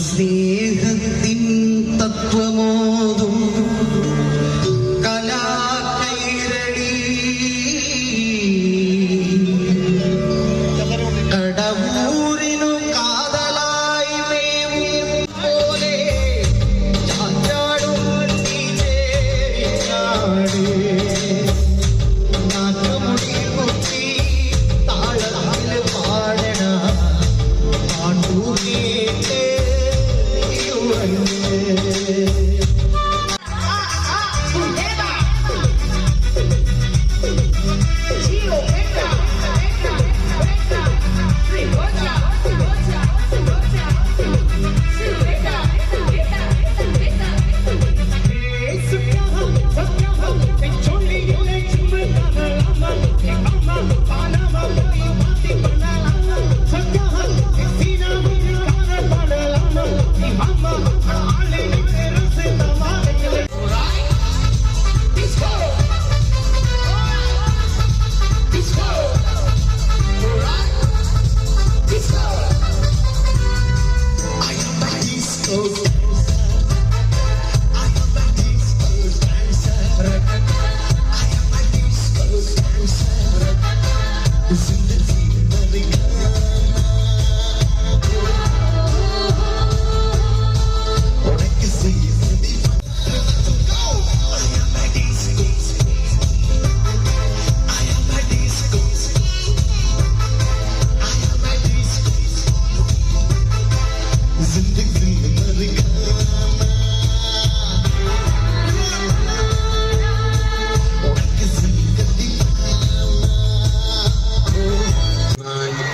സ്നേഹത്തിൻ തത്വമോതും കലാകൈരളി കടവൂരിനു കാതലായി മേവും പോലെ ചാഞ്ചാടും നാട്ടുമുടി കുത്തി താളത്തിൽ പാടണ പാട്ടൂരിയെ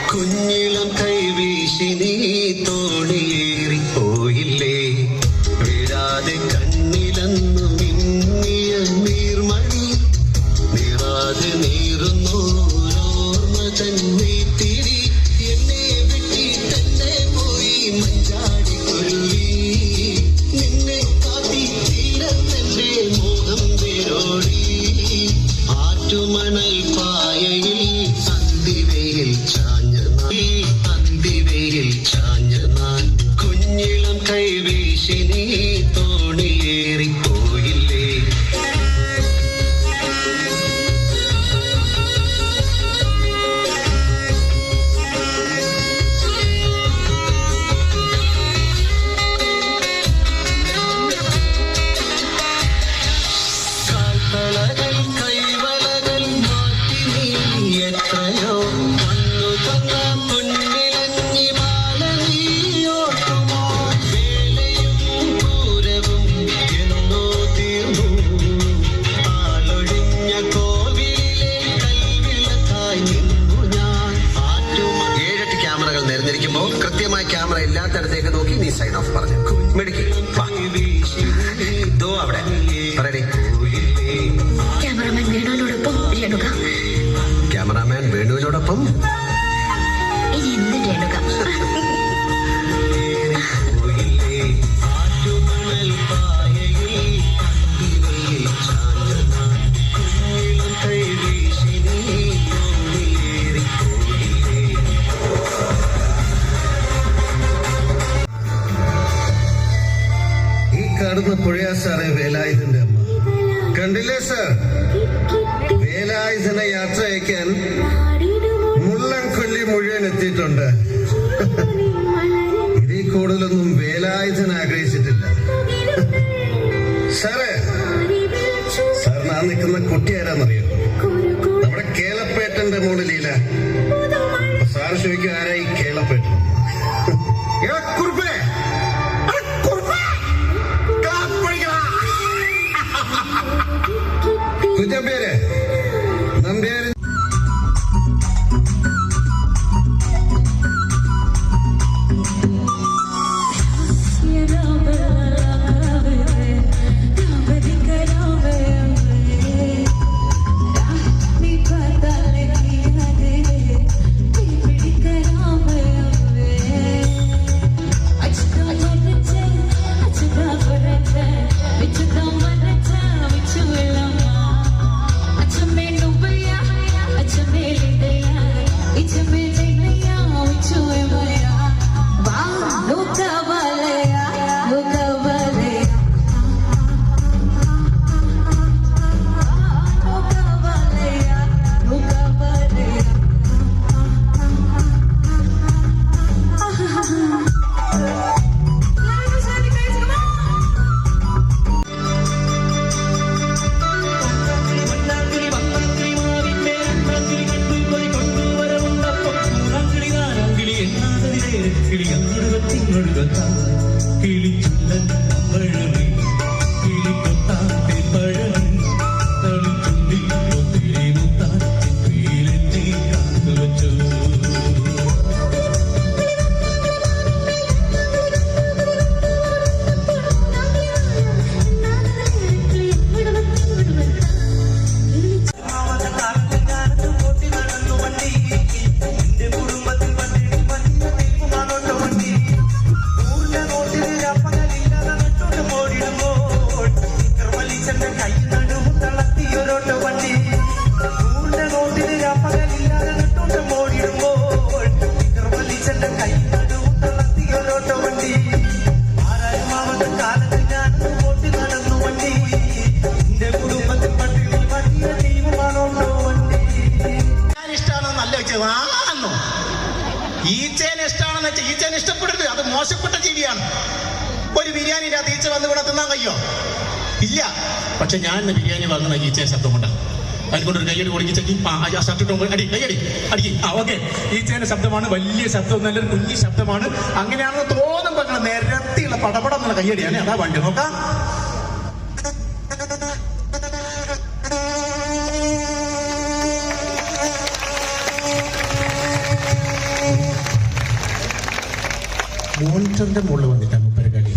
കുഞ്ഞിളം കൈവീശി നീ തോണിയേറിപ്പോയില്ലേ വിടാതെ കണ്ണിലന്നു മിന്നിയ നീർമണി നിറാതെ നീറുന്നോരോർമ്മ തന്നെ തിരി എന്നെ വിട്ടിട്ടെന്നെ പോയി മഞ്ചാടി കുരുവി നിന്നെ കാത്തി തീരത്തെന്റെ മോഹം വേരോടി ആറ്റുമണൽ പായയിൽ സന്ധിവയിൽ അന്തിവയിൽ ചാഞ്ഞ നാൻ കുഞ്ഞിളം കൈവീശി നീ തോണിയേറിപ്പോയില്ലേ കാൽത്തളകൾ കൈവളകൾ മാറ്റി നീ എത്രയോ കൃത്യമായി ക്യാമറ ഇല്ലാത്തടത്തേക്ക് നോക്കി നീ സൈൻ ഓഫ് പറഞ്ഞു മെഡിക്കൽ അവിടെ പറയണേ ക്യാമറാമാൻ വേണുവിനോടൊപ്പം കാണുന്ന പുഴയാ സാറേ വേലായുധന്റെ അമ്മ. കണ്ടില്ലേ സാർ, വേലായുധനെ യാത്ര അയക്കാൻ മുള്ളൻകൊല്ലി മുഴുവൻ എത്തിയിട്ടുണ്ട്. ഇതിൽ കൂടുതലൊന്നും വേലായുധൻ ആഗ്രഹിച്ചിട്ടില്ല. സാറേ, സാറിന് ആ നിൽക്കുന്ന കുട്ടി ആരാന്നറിയോ? നമ്മുടെ കേളപ്പേട്ടന്റെ മോള് ലീല. സാറ് ചോദിക്കും ആരായി കേളപ്പേട്ടൻ? പേര് നമ്പ്യാര് Come ഈച്ചേനെ ഇഷ്ടമാണെന്ന് വെച്ചാൽ ഈച്ചേനെ ഇഷ്ടപ്പെടരുത്, അത് മോശപ്പെട്ട ജീവിയാണ്. ഒരു ബിരിയാണി ഈച്ച വന്ന് ഇവിടെ തിന്നാൻ കഴിയോ? ഇല്ല. പക്ഷെ ഞാൻ ബിരിയാണി വാങ്ങുന്ന ഈച്ചയെ ശബ്ദം കൊണ്ടാണ്. അതുകൊണ്ടൊരു കൈയടി കൊടുക്കിച്ചെങ്കിൽ അടിക്കും. ഓക്കെ, ഈച്ചേന്റെ ശബ്ദമാണ്, വലിയ ശബ്ദം, നല്ലൊരു കുഞ്ഞി ശബ്ദമാണ്. അങ്ങനെയാണെന്ന് തോന്നുമ്പോ നിരത്തിയുള്ള പടപടം എന്നുള്ള കൈയടിയാണ്. അതാ വണ്ടി നോക്കാം. മോണിറ്ററിന്റെ മുകളിൽ വന്നിട്ടാ മുപ്പര് കളി.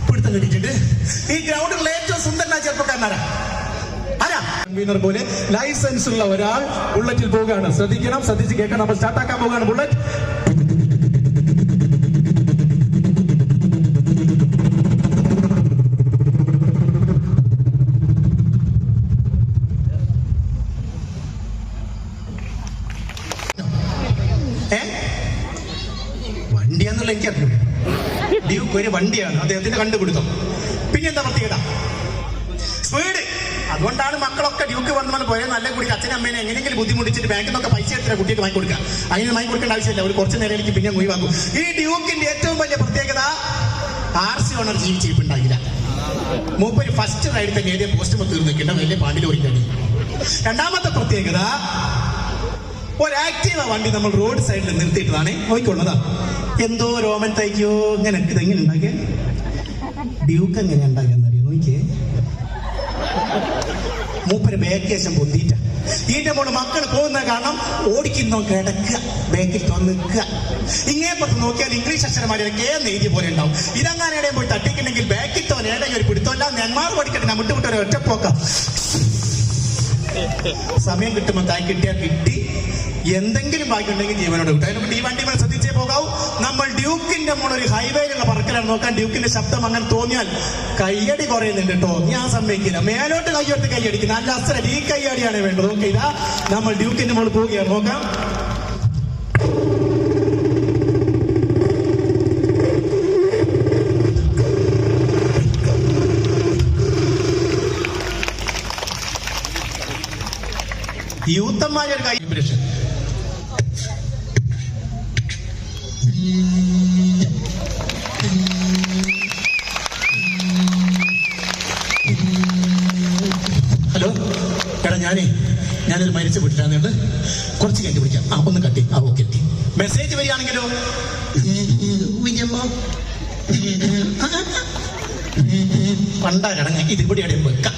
പിടുത്തം കടിച്ചിട്ട് ഈ ഗ്രൗണ്ടിൽ ഏറ്റവും സുന്ദരനായ ചെറുപ്പക്കാരനാരാ? കൺവീനർ പോലെ ലൈസൻസ് ഉള്ള ഒരാൾ ബുള്ളറ്റിൽ പോവുകയാണ്. ശ്രദ്ധിക്കണം, ശ്രദ്ധിച്ച് കേൾക്കണം. നമ്മൾ സ്റ്റാർട്ടാക്കാൻ പോവുകയാണ് ബുള്ളറ്റ്. വണ്ടിയാന്നുള്ള എനിക്കറിയില്ല. ഡ്യൂക്ക് ഒരു വണ്ടിയാണ്, അദ്ദേഹത്തിന്റെ കണ്ടുപിടുത്തം. പിന്നെ എന്താ പ്രത്യേകത? സ്പീഡ്. അതുകൊണ്ടാണ് മക്കളൊക്കെ ഡ്യൂക്ക് വന്നാൽ പോയാൽ നല്ല കുടി അച്ഛനും അമ്മേനെ എങ്ങനെയെങ്കിലും ബുദ്ധിമുട്ടിച്ചിട്ട് ബാങ്കിൽ നിന്നൊക്കെ പൈസ എടുത്തിട്ട് കുട്ടിക്ക് വാങ്ങി കൊടുക്കുക. അതിന് വാങ്ങി കൊടുക്കേണ്ട ആവശ്യമില്ല, ഒരു കുറച്ച് നേരം എനിക്ക് പിന്നെ ഒഴിവാക്കും. ഈ ഡ്യൂക്കിന്റെ ഏറ്റവും വലിയ പ്രത്യേകത RC ഓണർ ജീവിച്ചിരിപ്പുണ്ടാകില്ല. മൂപ്പര് ഫസ്റ്റ് റൈഡിൽ തന്നെ ഏതേ പോസ്റ്റുമ്പോൾ തീർന്നിട്ടുണ്ട്, വലിയ പാണ്ടിൽ ഓടിക്കാണ്. രണ്ടാമത്തെ പ്രത്യേകത, ഒരാക്റ്റീവ വണ്ടി നമ്മൾ റോഡ് സൈഡിൽ നിർത്തിയിട്ടതാണ് നോക്കിക്കൊള്ളതാ. എന്തോ രോമൻ തയ്ക്കോ ഇങ്ങനെ ഇതെങ്ങനെ ഉണ്ടാക്കിയ ഡ്യൂക്ക് എങ്ങനെ ഉണ്ടാക്കിയെന്നറിയോ? നോക്കിയേ, മൂപ്പര് ബേക്കേശം പൊന്തിയിട്ട. ഇതിന്റെ മോള് മക്കൾ പോകുന്ന കാരണം ഓടിക്കുന്നോ കിടക്കുക, ബേക്കിൽ നിൽക്കുക. ഇങ്ങേപ്പുറത്ത് നോക്കിയാൽ ഇംഗ്ലീഷ് അക്ഷരമാരൊക്കെ എഴുതിയ പോലെ ഉണ്ടാവും. ഇതങ്ങനെ ഇടയിൽ പോയി തട്ടിക്കുന്നെങ്കിൽ ബേക്കിൽ തോന്നെ ഏടെങ്കിൽ ഒരു പിടുത്തമല്ല. നെന്മാർ പഠിക്കട്ടെ, ഞാൻ വിട്ടുവിട്ടൊരു ഒറ്റപ്പോക്ക. സമയം കിട്ടുമ്പോൾ തായി കിട്ടിയാൽ കിട്ടി, എന്തെങ്കിലും ബാക്കിയുണ്ടെങ്കിൽ ജീവനോട് കിട്ടും. അതിനെപ്പറ്റി ഈ വണ്ടി നമ്മൾ ശ്രദ്ധിച്ചേ പോകാവൂ. നമ്മൾ ഡ്യൂക്കിന്റെ മോൾ ഒരു ഹൈവേയിലുള്ള പറക്കലാണ് നോക്കാൻ. ഡ്യൂക്കിന്റെ ശബ്ദം അങ്ങനെ തോന്നിയാൽ കയ്യടി കുറയുന്നുണ്ട് കേട്ടോ, ഞാൻ സമ്മതിക്കില്ല. മേലോട്ട് കയ്യോട്ട് കയ്യടിക്കും, നല്ല അസ്സല ഈ കയ്യടിയാണ് വേണ്ടത്. ഓക്കെ, ഇതാ നമ്മൾ ഡ്യൂക്കിന്റെ മോൾ പോവുകയാണ്. നോക്കാം. യൂത്തന്മാരൊരു കൈ ബ്രഷ്. ഹലോ എടാ, ഞാനൊരു മരിച്ചു വിട്ടിട്ടാന്നുണ്ട്, കുറച്ച് കഴിഞ്ഞ് വിളിക്കാം. ഒന്ന് കട്ടി. ഓക്കെ. മെസ്സേജ് വരികയാണെങ്കിലോ പണ്ടാ കിടങ്ങ ഇതിവിടെ ഇടയിൽ വെക്കാം.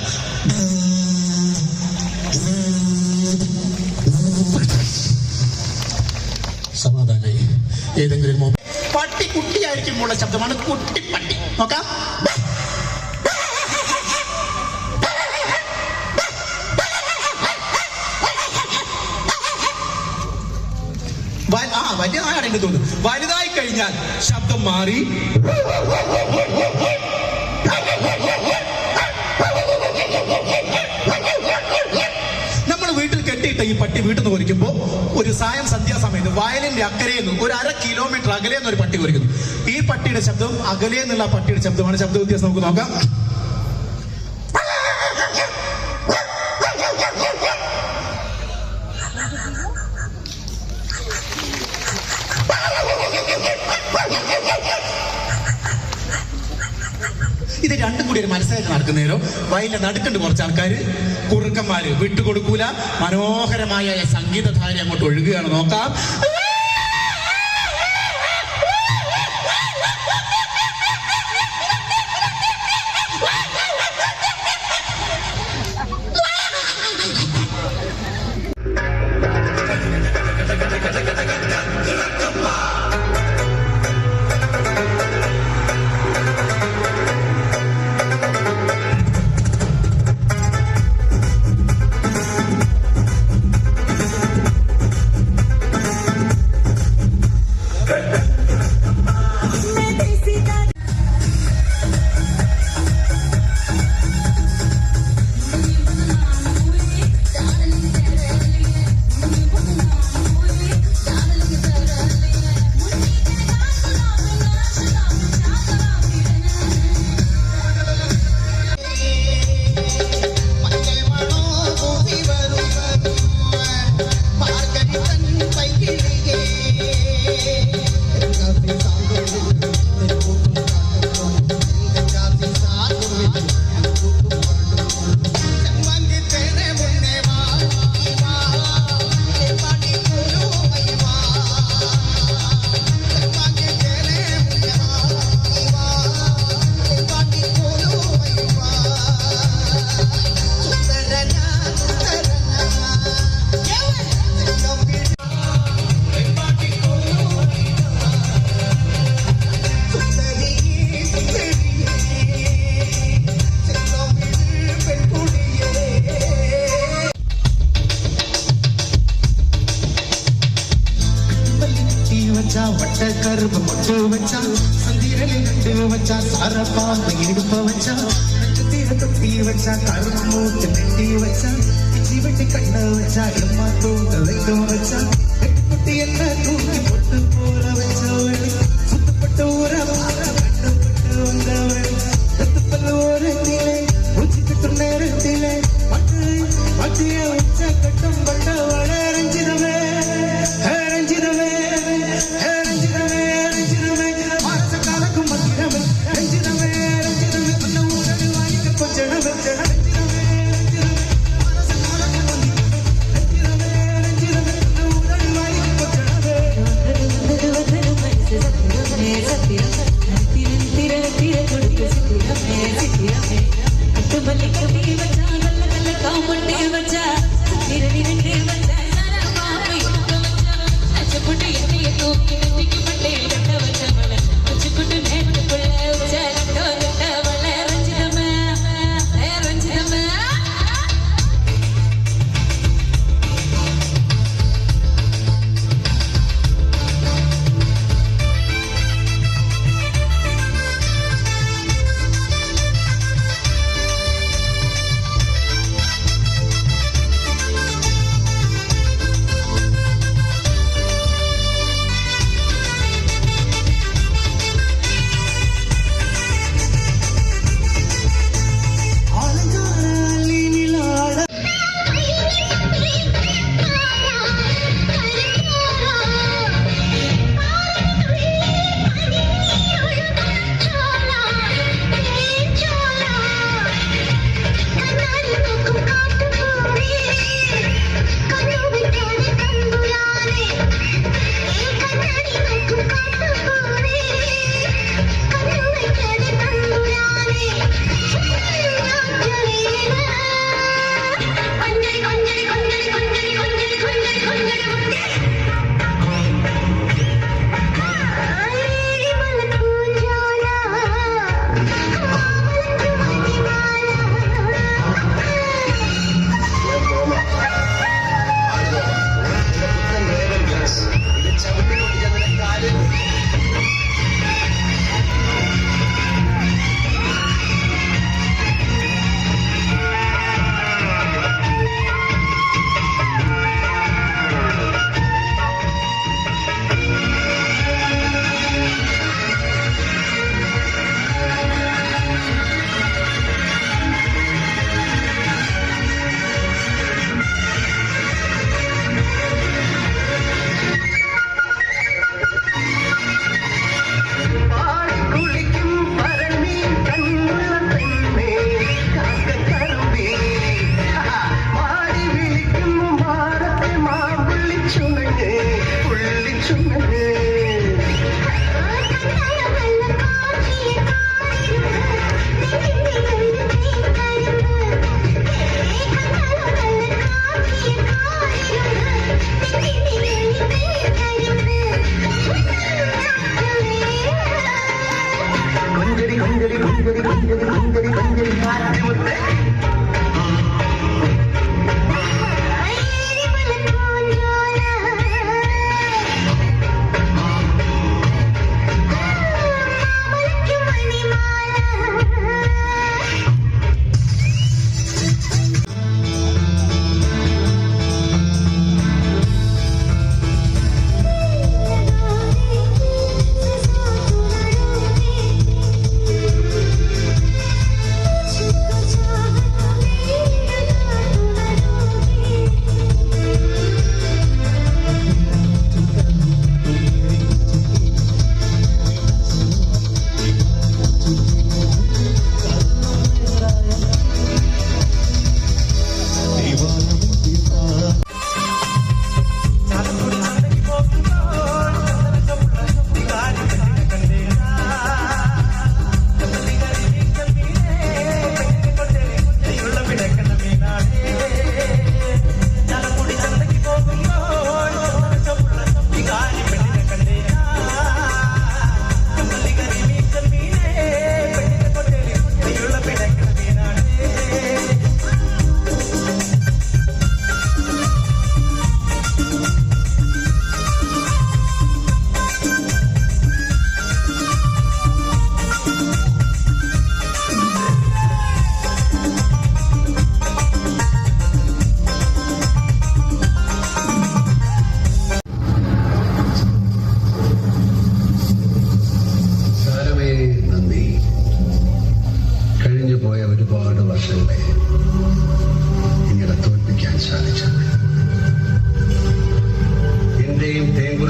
സമാധാനായി. ഏതെങ്കിലും പട്ടി കുട്ടിയായിരിക്കുമ്പോഴുള്ള ശബ്ദമാണ് കുട്ടിപ്പട്ടി. നോക്കാം. വലിയ നായാണെന്ന് തോന്നുന്നു. വലുതായി കഴിഞ്ഞാൽ ശബ്ദം മാറി നമ്മൾ വീട്ടിൽ കെട്ടിയിട്ട ഈ പട്ടി വീട്ടിൽ നിന്ന് കുരയ്ക്കുമ്പോൾ ഒരു സന്ധ്യാസമയത്ത് വയലിന്റെ അക്കരയെന്ന് ഒരു 1/2 കിലോമീറ്റർ അകലെന്ന് ഒരു പട്ടി കുരയ്ക്കുന്നു. ഈ പട്ടിയുടെ ശബ്ദം അകലെ എന്നുള്ള പട്ടിയുടെ ശബ്ദമാണ്. ശബ്ദ വ്യത്യാസം നമുക്ക് നോക്കാം. ഇത് രണ്ടും കൂടി ഒരു മത്സരത്തിൽ നടക്കുന്നേരോ വയലിന്റെ നടുക്കുണ്ട് കുറച്ച് ആൾക്കാര് കുറുക്കന്മാര് വിട്ടുകൊടുക്കൂല. മനോഹരമായ സംഗീതധാര അങ്ങോട്ട് ഒഴുകുകയാണ്. നോക്കാം. வட்டக்கரும்பு பொட்டு வச்சா சந்திரலில் நட்டு வச்சா சாரப்பாம்பு இடுப்ப வச்சா நட்சத்திர தொட்டி வச்சா கரும்பு மூட்டு நெட்டி வச்சா இஞ்சி வெட்டி கண்ண வச்சா எம்மா தூங்க வைக்க வச்சா குட்டி என்ன தூக்கி பொட்டு போற வச்சவள் சுத்தப்பட்ட ஊர மாற கட்டப்பட்டு வந்தவள் கத்துப்பல் ஓரத்திலே பூச்சி கட்டும் நேரத்திலே மட்டிய வச்ச கட்டம் பட்டவள ரஞ்சிதமே ரஞ்சிதமே சத்தியம்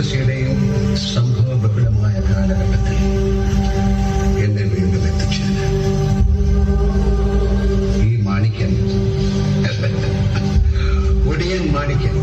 ഡെമോക്രസിയുടെയും സംഭവ ബഹുലമായ കാലഘട്ടത്തിൽ എന്നെ വീണ്ടും എത്തിച്ചത് ഈ മാണിക്യൻ ഒടിയൻ മാണിക്യൻ